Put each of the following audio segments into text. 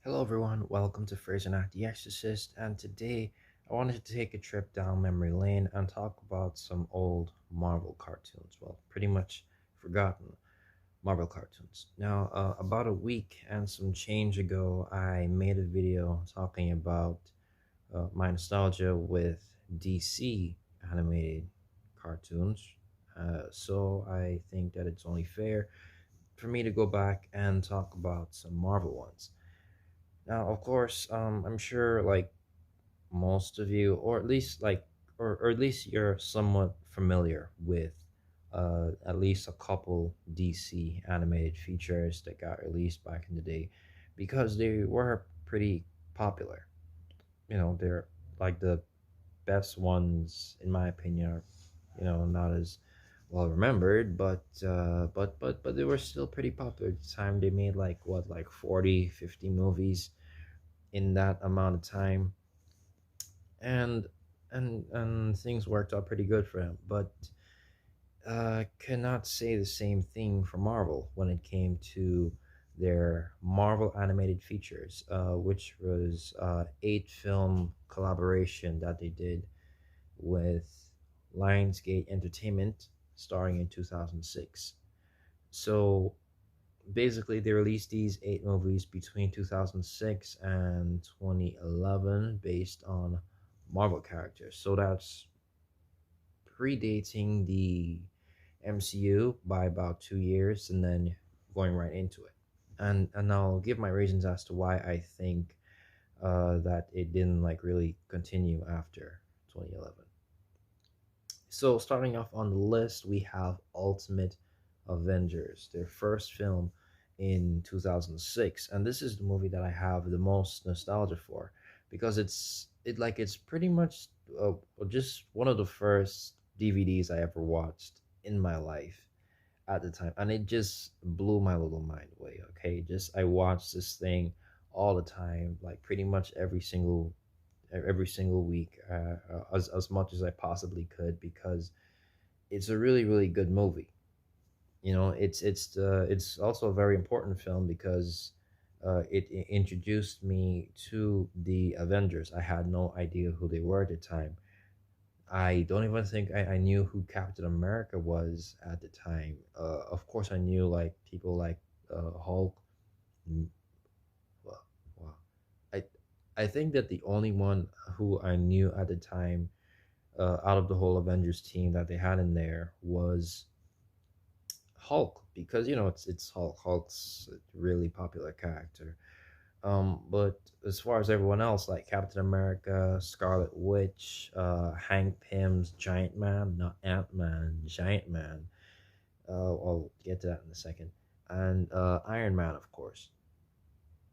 Hello everyone, welcome to Fraser Not the Exorcist, and today I wanted to take a trip down memory lane and talk about some old Marvel cartoons. Well, pretty much forgotten Marvel cartoons. Now, about a week and some change ago, I made a video talking about my nostalgia with DC animated cartoons. So I think that it's only fair for me to go back and talk about some Marvel ones. Now, of course, I'm sure like most of you, or at least or at least you're somewhat familiar with at least a couple DC animated features that got released back in the day because they were pretty popular. They're like the best ones in my opinion are, not as well remembered, but they were still pretty popular at the time. They made like what, like 40, 50 movies in that amount of time, and and things worked out pretty good for him. But cannot say the same thing for Marvel when it came to their Marvel animated features, which was 8 film collaboration that they did with Lionsgate Entertainment, starring in 2006. So basically they released these 8 movies between 2006 and 2011 based on Marvel characters. So that's predating the MCU by about 2 years and then going right into it. And I'll give my reasons as to why I think that it didn't like really continue after 2011. So starting off on the list, we have Ultimate Avengers, their first film in 2006, and this is the movie that I have the most nostalgia for because it's pretty much just one of the first DVDs I ever watched in my life at the time, and it just blew my little mind away. Okay, just I watched this thing all the time, like pretty much every single week, as much as I possibly could, because it's a really really good movie. It's also a very important film because it introduced me to the Avengers. I had no idea who they were at the time. I don't even think I knew who Captain America was at the time. Of course, I knew like people like Hulk. Mm, Well, wow. I I think that the only one who I knew at the time, out of the whole Avengers team that they had in there, was Hulk, because it's Hulk. Hulk's a really popular character. But as far as everyone else, like Captain America, Scarlet Witch, Hank Pym's Giant Man, not Ant Man, Giant Man. I'll get to that in a second. And Iron Man, of course.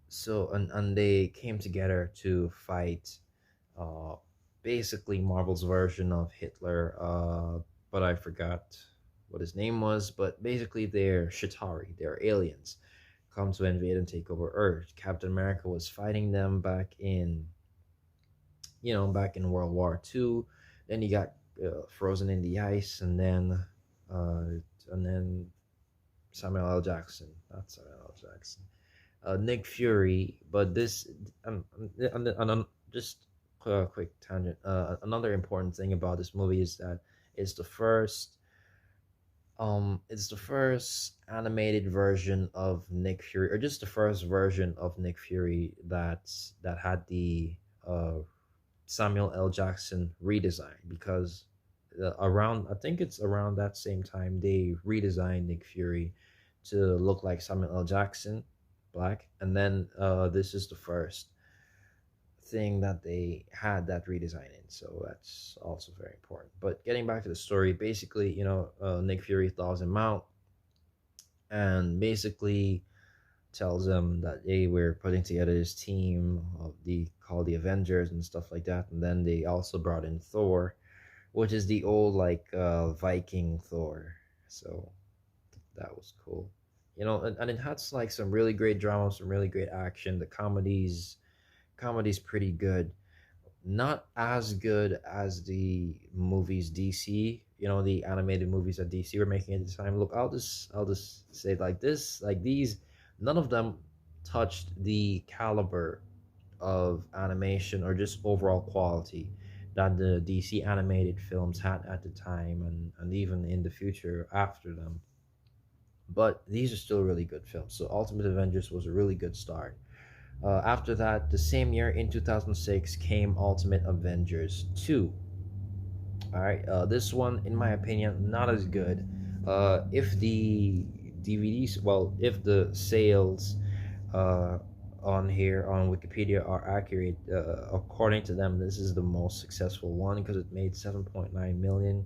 So and they came together to fight, uh, basically Marvel's version of Hitler. But I forgot what his name was. But basically, they're Shatari. They're aliens come to invade and take over Earth. Captain America was fighting them back in World War II. Then he got frozen in the ice, uh, and then Samuel L. Jackson, not Samuel L. Jackson, Nick Fury. But this, just a quick tangent. Another important thing about this movie is that it's the first it's the first animated version of Nick Fury, or just the first version of Nick Fury that had the uh Samuel L. Jackson redesign, because around I think it's around that same time they redesigned Nick Fury to look like Samuel L. Jackson, black, and then this is the first thing that they had that redesign in, so that's also very important. But getting back to the story, basically, Nick Fury thaws him out and basically tells them that they were putting together this team of the called the Avengers and stuff like that, and then they also brought in Thor, which is the old like Viking Thor. So that was cool, and it had like some really great drama, some really great action. The comedy's pretty good, not as good as the movies DC, the animated movies that DC were making at the time. Look, I'll just say it like this, like these, none of them. touched the caliber of animation or just overall quality that the DC animated films had at the time, and even in the future after them. But these are still really good films. So Ultimate Avengers was a really good start. After that, the same year in 2006 came Ultimate Avengers 2. All right, this one, in my opinion, not as good. If the DVDs, well, if the sales uh, on here on Wikipedia are accurate, according to them, this is the most successful one because it made $7.9 million,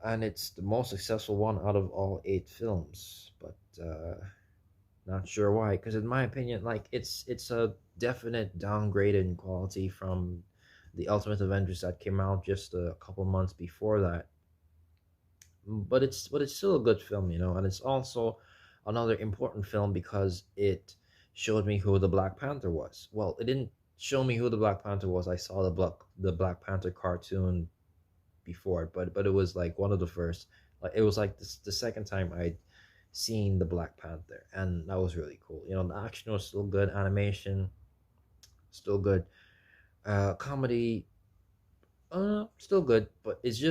and it's the most successful one out of all 8 films. But not sure why, because in my opinion, like it's a definite downgrade in quality from the Ultimate Avengers that came out just a couple months before that. But it's still a good film, and it's also another important film because it showed me who the Black Panther was. Well, it didn't show me who the Black Panther was. I saw the Black Panther cartoon before, but it was like one of the first. Like it was like the second time I'd seen the Black Panther, and that was really cool. The action was still good, animation still good, comedy still good, but it's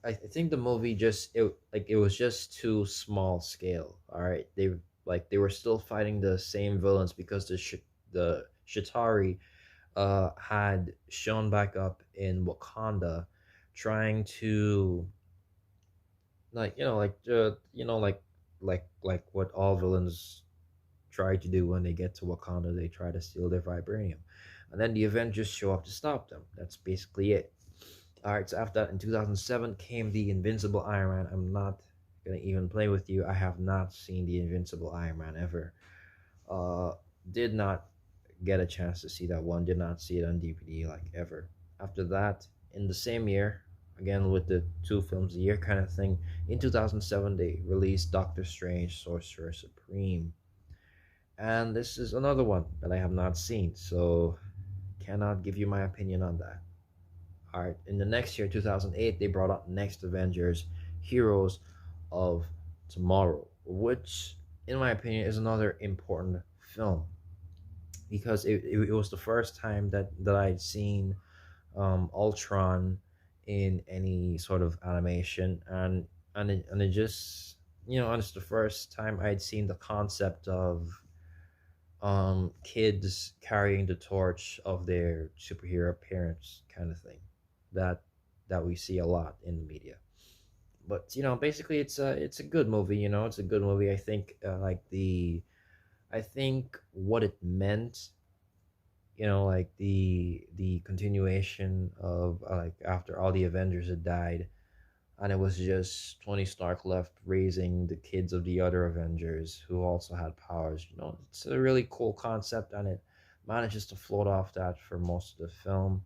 I think the movie just it was just too small scale. All right, they were still fighting the same villains because the Shatari had shown back up in Wakanda, trying to like what all villains try to do when they get to Wakanda. They try to steal their vibranium, and then the Avengers show up to stop them. That's basically it. All right. So after that, in 2007 came the Invincible Iron Man. I'm not gonna even play with you. I have not seen the Invincible Iron Man ever. Uh, did not get a chance to see that one. Did not see it on DVD like ever. After that, in the same year, again with the 2 films a year kind of thing, in 2007 they released Doctor Strange, Sorcerer Supreme, and this is another one that I have not seen, so cannot give you my opinion on that. All right, in the next year, 2008, they brought out Next Avengers, Heroes of Tomorrow, which, in my opinion, is another important film because it was the first time that I'd seen Ultron in any sort of animation, and it just and it's the first time I'd seen the concept of kids carrying the torch of their superhero parents kind of thing that we see a lot in the media. But basically it's a good movie. It's a good movie. I think I think what it meant, like the continuation of like after all the Avengers had died, and it was just Tony Stark left raising the kids of the other Avengers who also had powers. It's a really cool concept, and it manages to float off that for most of the film.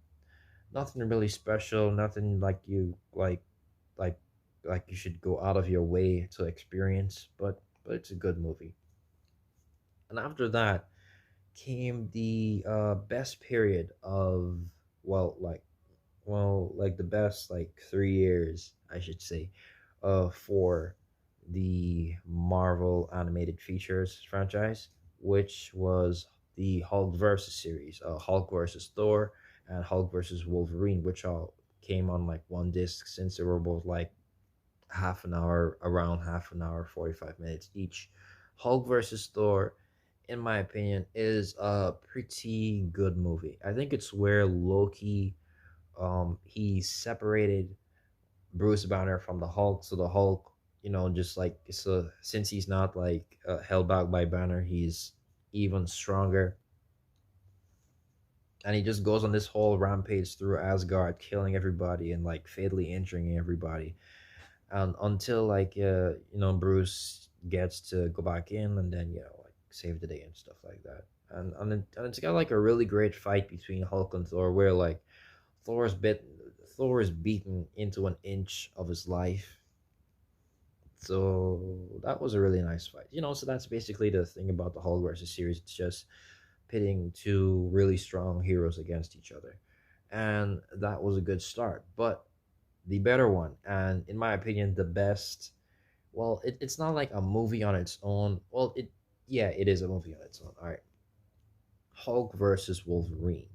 Nothing really special, nothing like like you should go out of your way to experience, but it's a good movie. And after that came the best period of, well, like the best like 3 years, I should say, for the Marvel animated features franchise, which was the Hulk versus series, Hulk versus Thor and Hulk versus Wolverine, which all came on like one disc since they were both like around half an hour, 45 minutes each. Hulk versus Thor, in my opinion, is a pretty good movie. I think it's where Loki he separated Bruce Banner from the Hulk, so the Hulk, just like so since he's not like held back by Banner, he's even stronger, and he just goes on this whole rampage through Asgard, killing everybody and like fatally injuring everybody, and until like Bruce gets to go back in and then like save the day and stuff like that, and it's got like a really great fight between Hulk and Thor where like Thor's bit Thor is beaten into an inch of his life. So that was a really nice fight. So that's basically the thing about the Hulk versus series. It's just pitting two really strong heroes against each other. And that was a good start. But the better one, and in my opinion, the best Well, it's not like a movie on its own. Well, yeah, it is a movie on its own. All right, Hulk versus Wolverine.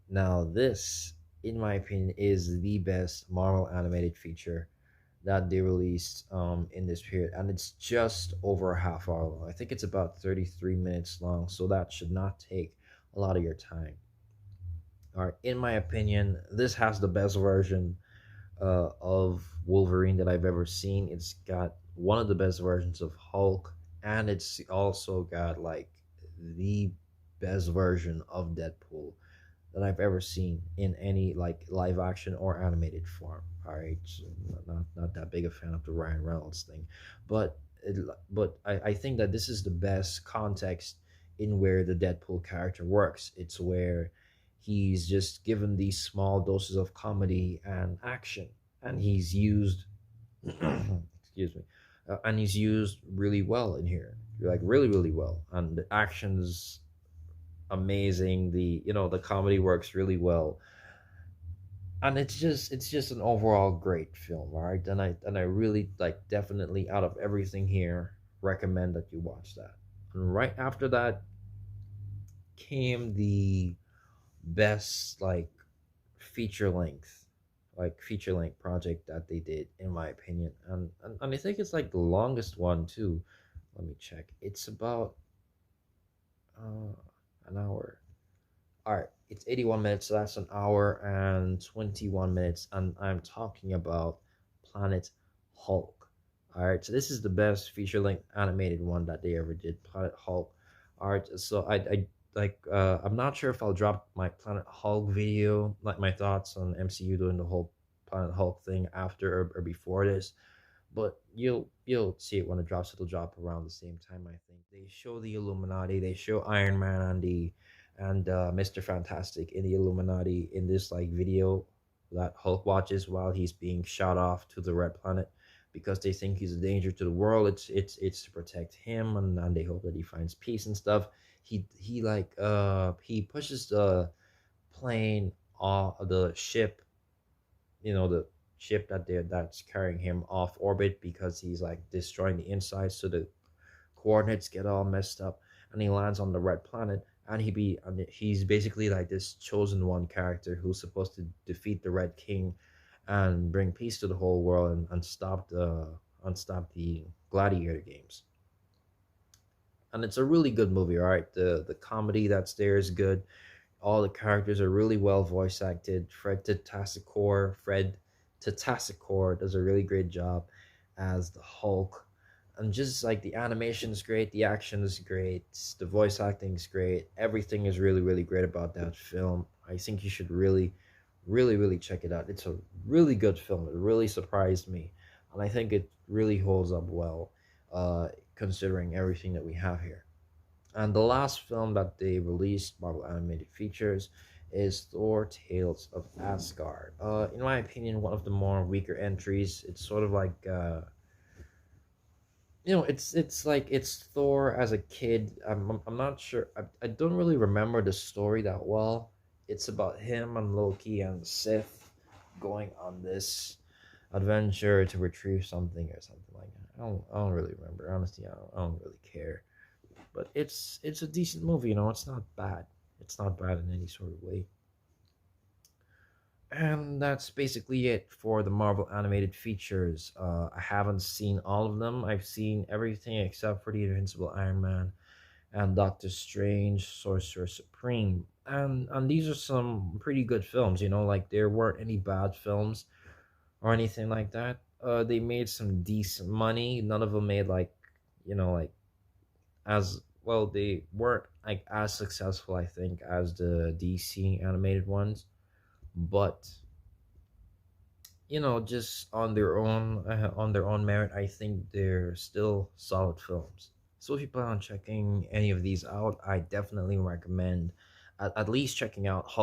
Now, this, in my opinion, is the best Marvel animated feature that they released in this period, and it's just over a half hour long. I think it's about 33 minutes long, so that should not take a lot of your time. All right, in my opinion, this has the best version of Wolverine that I've ever seen. It's got one of the best versions of Hulk, and it's also got like the best version of Deadpool that I've ever seen in any like live action or animated form. All right, so not that big a fan of the Ryan Reynolds thing, but I think that this is the best context in where the Deadpool character works. It's where he's just given these small doses of comedy and action, and he's used excuse me, and he's used really well in here, like really well, and the actions amazing. The comedy works really well, and it's just an overall great film. All right, and I really like, definitely, out of everything here, recommend that you watch that. And right after that came the best feature length project that they did, in my opinion, and I think it's like the longest one too. Let me check. It's about uh, an hour. All right, it's 81 minutes, so that's an hour and 21 minutes, and I'm talking about Planet Hulk. All right, so this is the best feature length animated one that they ever did, Planet Hulk. All right, so I'm not sure if I'll drop my Planet Hulk video, like my thoughts on MCU doing the whole Planet Hulk thing after or before this, but you'll see it when it drops. It'll drop around the same time, I think. They show the Illuminati, they show Iron Man and Mr. Fantastic in the Illuminati in this like video that Hulk watches while he's being shot off to the Red Planet because they think he's a danger to the world. It's to protect him, and they hope that he finds peace and stuff. He pushes the plane off the ship, the ship that's carrying him off orbit because he's like destroying the insides, so the coordinates get all messed up, and he lands on the Red Planet. And he's basically like this chosen one character who's supposed to defeat the Red King and bring peace to the whole world, and stop the gladiator games. And it's a really good movie. All right, the comedy that's there is good. All the characters are really well voice acted. Fred Tatasciore does a really great job as the Hulk, and just like the animation is great, the action is great, the voice acting is great. Everything is really great about that film. I think you should really check it out. It's a really good film. It really surprised me, and I think it really holds up well, considering everything that we have here. And the last film that they released, Marvel Animated Features, is Thor: Tales of Asgard. In my opinion, one of the more weaker entries. It's sort of like it's Thor as a kid. I'm not sure. I don't really remember the story that well. It's about him and Loki and Sith going on this adventure to retrieve something or something like that. I don't really remember. Honestly, I don't really care. But it's a decent movie. It's not bad. It's not bad in any sort of way. And that's basically it for the Marvel animated features. I haven't seen all of them. I've seen everything except for the Invincible Iron Man and Doctor Strange, Sorcerer Supreme. And these are some pretty good films. Like there weren't any bad films or anything like that. They made some decent money. None of them made like as well. They weren't like as successful, I think, as the DC animated ones, but just on their own merit, I think they're still solid films. So if you plan on checking any of these out, I definitely recommend at least checking out both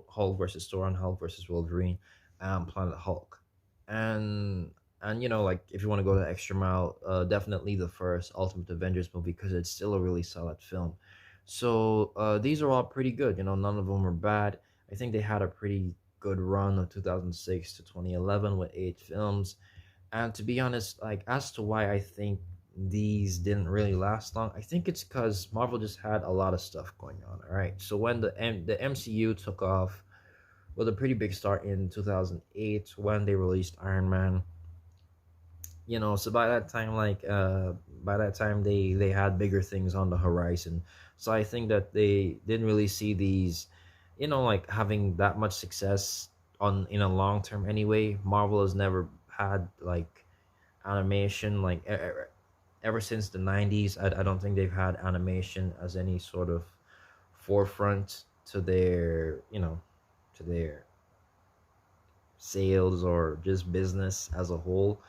Hulk versus Thor and Hulk versus Wolverine and Planet Hulk. And like if you want to go the extra mile, definitely the first Ultimate Avengers movie, because it's still a really solid film. So these are all pretty good. None of them are bad. I think they had a pretty good run of 2006 to 2011 with 8 films, And to be honest, like as to why I think these didn't really last long, I think it's because Marvel just had a lot of stuff going on. All right, so when the MCU took off with a pretty big start in 2008 when they released Iron Man, so by that time they had bigger things on the horizon. So I think that they didn't really see these, like having that much success on in a long term anyway. Marvel has never had like animation like ever since the 90s. I don't think they've had animation as any sort of forefront to their, to their sales or just business as a whole.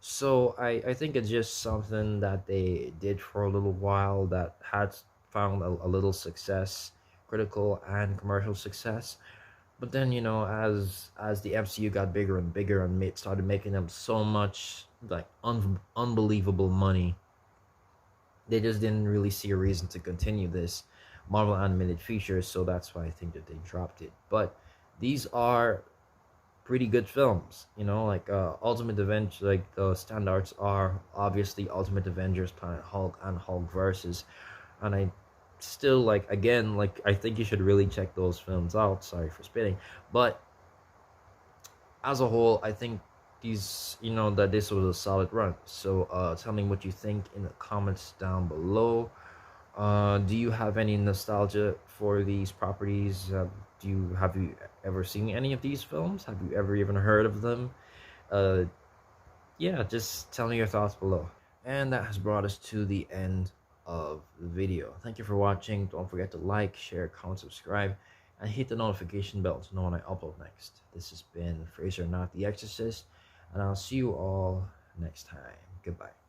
So I think it's just something that they did for a little while that had found a little success, critical and commercial success. But then, as the MCU got bigger and bigger and started making them so much like unbelievable money, they just didn't really see a reason to continue this Marvel animated features. So that's why I think that they dropped it. But these are pretty good films, like Ultimate Avengers. Like the standards are obviously Ultimate Avengers, Planet Hulk, and Hulk versus. And I still like, again, like I think you should really check those films out. Sorry for spitting, but as a whole, I think that this was a solid run. So tell me what you think in the comments down below. Do you have any nostalgia for these properties? Have you ever seen any of these films? Have you ever even heard of them? Uh, yeah, just tell me your thoughts below. And that has brought us to the end of the video. Thank you for watching. Don't forget to like, share, comment, subscribe, and hit the notification bell to know when I upload next. This has been Fraser, not the Exorcist, and I'll see you all next time. Goodbye.